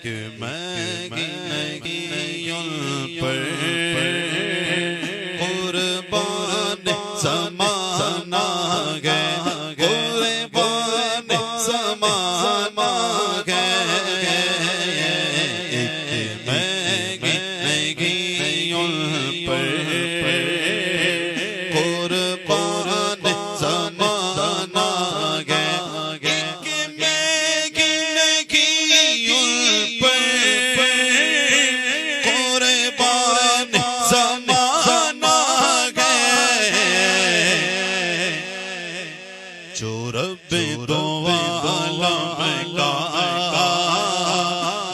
کہ میں نگیوں پر قربان زمانہ گئے، قربان زمانہ گئے، میں نگیوں پر قربان زمانہ گئے، جو رب دو عالم کا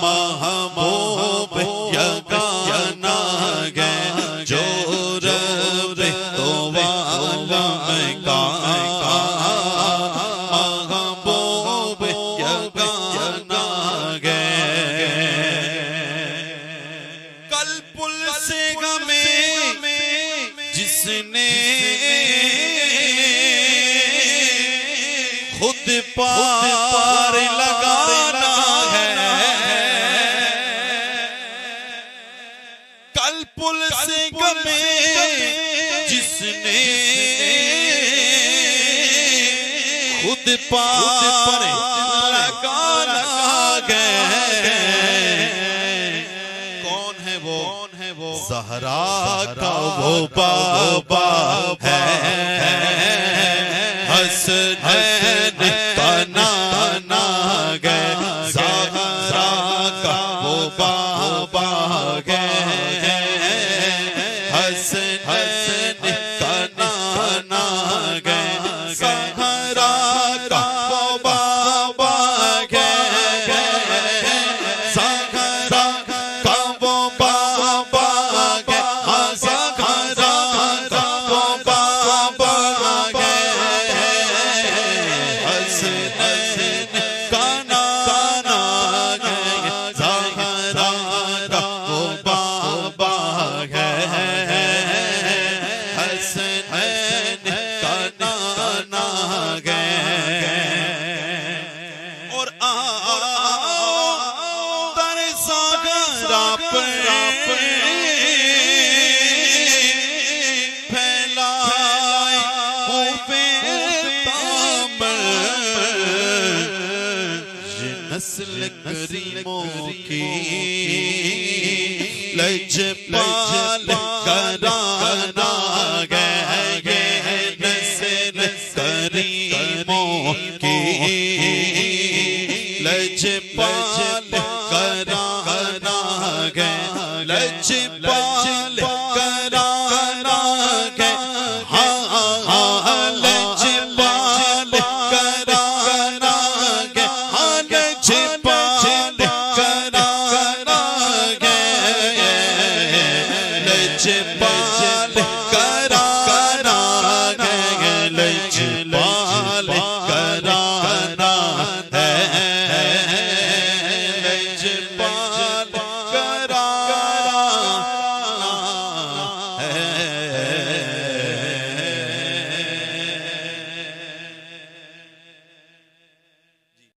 محبوب یگانہ گئے، جو رب دو عالم کا محبوب یگانہ گئے، کل پل سے ہمیں جس نے خود پار لگانا ہے، کل پل سے ہمیں جس نے خود پار لگانا ہے، کون ہے وہ؟ زہرا کا وہ بابا ہے، حسنین کا نانا گئے، زہرا کا وہ بابا گئے، حسنین کا نانا گئے، زہرا کا وہ بابا گئے، زہرا کا وہ بابا گئے، زہرا کا وہ بابا گئے، حسنین کا نانا گئے، زہرا کا وہ بابا گئے، حسنین کا نانا گئے، اور در زہرا پر پھیلائے خوبِ تامر، یہ نسل کریموں کی لجپال گھرانہ گئے، یہ نسل کریموں کی لجپال گھرانہ گئے، لجپال